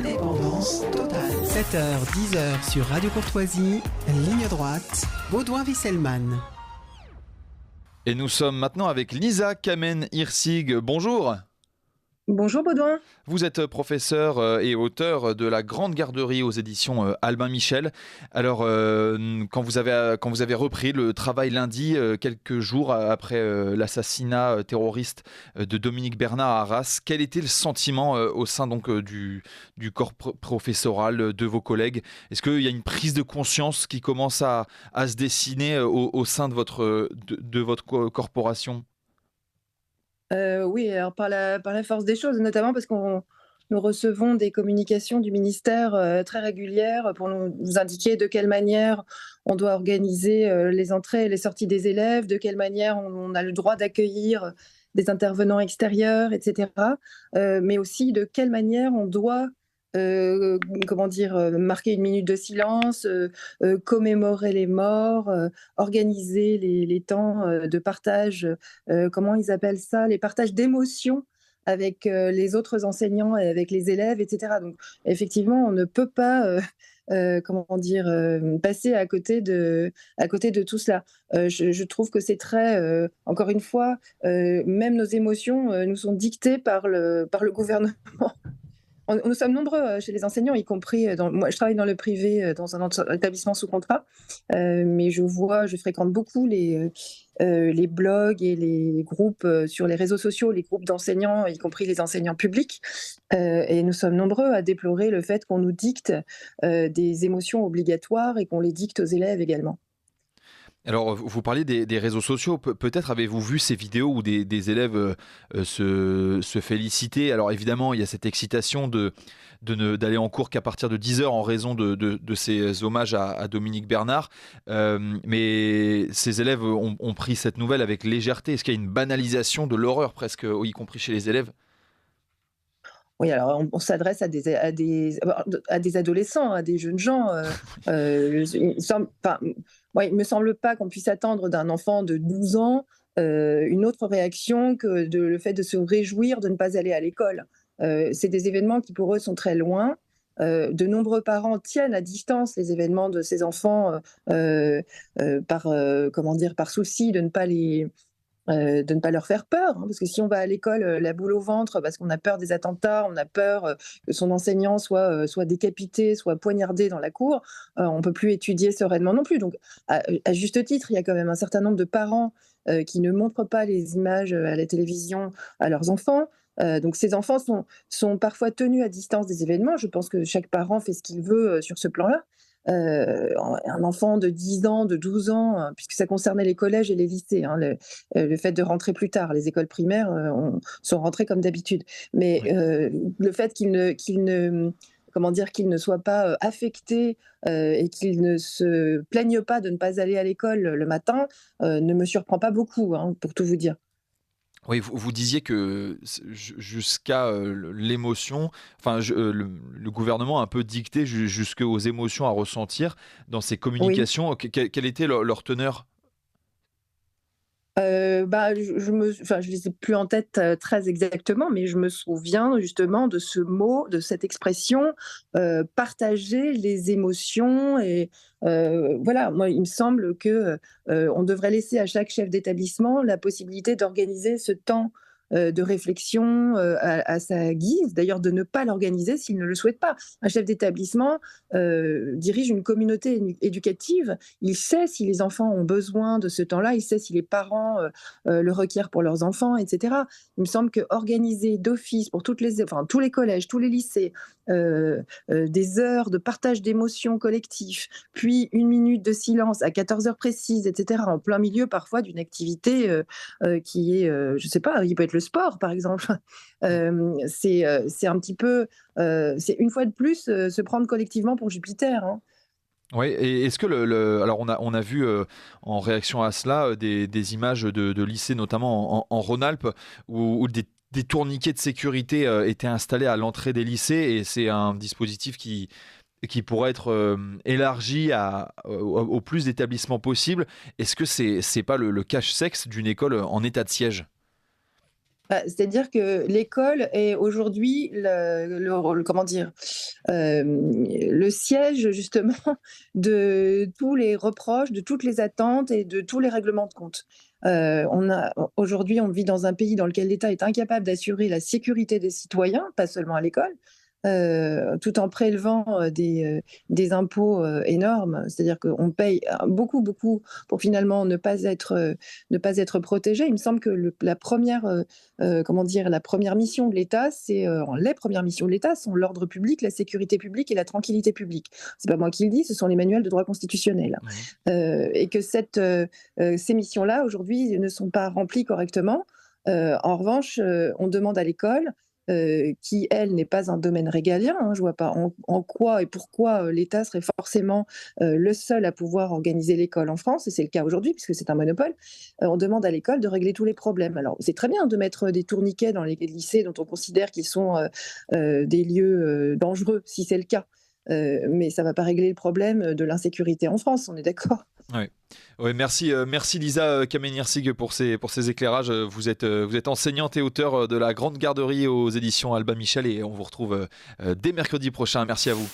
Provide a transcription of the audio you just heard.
Indépendance totale. 7h, 10h sur Radio Courtoisie, ligne droite, Baudouin-Wisselman. Et nous sommes maintenant avec Lisa Kamen-Hirsig. Bonjour. Bonjour Baudouin. Vous êtes professeur et auteur de La Grande Garderie aux éditions Albin Michel. Alors, quand vous avez repris le travail lundi, quelques jours après l'assassinat terroriste de Dominique Bernard à Arras, quel était le sentiment au sein donc du corps professoral, de vos collègues ? Est-ce qu'il y a une prise de conscience qui commence à se dessiner au sein de votre corporation ? Oui, alors par la force des choses, notamment parce nous recevons des communications du ministère très régulières pour nous indiquer de quelle manière on doit organiser les entrées et les sorties des élèves, de quelle manière on a le droit d'accueillir des intervenants extérieurs, etc. Mais aussi de quelle manière on doit marquer une minute de silence, commémorer les morts, organiser les temps de partage, comment ils appellent ça, les partages d'émotions avec les autres enseignants et avec les élèves, etc. Donc effectivement, on ne peut pas passer à côté de tout cela. Je trouve que c'est très, encore une fois, même nos émotions nous sont dictées par le gouvernement. Nous sommes nombreux chez les enseignants, y compris moi je travaille dans le privé, dans un établissement sous contrat, mais je fréquente beaucoup les blogs et les groupes sur les réseaux sociaux, les groupes d'enseignants, y compris les enseignants publics, et nous sommes nombreux à déplorer le fait qu'on nous dicte des émotions obligatoires et qu'on les dicte aux élèves également. Alors, vous parliez des réseaux sociaux. Peut-être avez-vous vu ces vidéos où des élèves se félicitaient. Alors, évidemment, il y a cette excitation d'aller en cours qu'à partir de 10h en raison de ces hommages à Dominique Bernard. Mais ces élèves ont pris cette nouvelle avec légèreté. Est-ce qu'il y a une banalisation de l'horreur presque, y compris chez les élèves ? Oui, alors on s'adresse à des adolescents, à des jeunes gens. Il me semble pas qu'on puisse attendre d'un enfant de 12 ans une autre réaction que le fait de se réjouir de ne pas aller à l'école. C'est des événements qui pour eux sont très loin. De nombreux parents tiennent à distance les événements de ces enfants par souci de ne pas leur faire peur, hein, parce que si on va à l'école la boule au ventre parce qu'on a peur des attentats, on a peur que son enseignant soit décapité, soit poignardé dans la cour, on ne peut plus étudier sereinement non plus. Donc à juste titre, il y a quand même un certain nombre de parents qui ne montrent pas les images à la télévision à leurs enfants. Donc ces enfants sont parfois tenus à distance des événements. Je pense que chaque parent fait ce qu'il veut sur ce plan-là. Un enfant de 10 ans, de 12 ans, puisque ça concernait les collèges et les lycées, hein, le fait de rentrer plus tard. Les écoles primaires sont rentrées comme d'habitude. Mais le fait qu'il ne soit pas affecté et qu'il ne se plaigne pas de ne pas aller à l'école le matin ne me surprend pas beaucoup, hein, pour tout vous dire. Oui, vous disiez que jusqu'à l'émotion, le gouvernement a un peu dicté jusqu'aux émotions à ressentir dans ses communications. Oui. Quelle était leur teneur ? Je les ai plus en tête très exactement, mais je me souviens justement de ce mot, de cette expression, partager les émotions. Et voilà, moi, il me semble que on devrait laisser à chaque chef d'établissement la possibilité d'organiser ce temps de réflexion à sa guise, d'ailleurs de ne pas l'organiser s'il ne le souhaite pas. Un chef d'établissement dirige une communauté éducative, il sait si les enfants ont besoin de ce temps-là, il sait si les parents le requièrent pour leurs enfants, etc. Il me semble qu'organiser d'office pour tous les collèges, tous les lycées, des heures de partage d'émotions collectifs, puis une minute de silence à 14 heures précises, etc., en plein milieu parfois d'une activité qui est, je ne sais pas, il peut être le sport, par exemple. C'est un petit peu, c'est une fois de plus se prendre collectivement pour Jupiter, hein. Oui, et est-ce que alors on a vu en réaction à cela des images de lycées, notamment en Rhône-Alpes, où des tourniquets de sécurité étaient installés à l'entrée des lycées, et c'est un dispositif qui pourrait être élargi au plus d'établissements possible. Est-ce que c'est pas le cache-sexe d'une école en état de siège ? C'est-à-dire que l'école est aujourd'hui comment dire, le siège justement de tous les reproches, de toutes les attentes et de tous les règlements de compte. Aujourd'hui, on vit dans un pays dans lequel l'État est incapable d'assurer la sécurité des citoyens, pas seulement à l'école, tout en prélevant des impôts énormes. C'est-à-dire qu'on paye beaucoup, beaucoup pour finalement ne pas être protégé. Il me semble que la première, comment dire, la première mission de l'État, les premières missions de l'État sont l'ordre public, la sécurité publique et la tranquillité publique. C'est pas moi qui le dis, ce sont les manuels de droit constitutionnel. Et que ces missions-là, aujourd'hui, ne sont pas remplies correctement. En revanche, on demande à l'école qui, elle, n'est pas un domaine régalien. Je ne vois pas en quoi et pourquoi l'État serait forcément le seul à pouvoir organiser l'école en France, et c'est le cas aujourd'hui puisque c'est un monopole. On demande à l'école de régler tous les problèmes. Alors, c'est très bien de mettre des tourniquets dans les lycées dont on considère qu'ils sont des lieux dangereux, si c'est le cas. Mais ça ne va pas régler le problème de l'insécurité en France, on est d'accord? Ouais. Ouais, merci Lisa Kamenirsig pour ces éclairages. Vous êtes enseignante et auteure de La Grande Garderie aux éditions Albin Michel et on vous retrouve dès mercredi prochain. Merci à vous.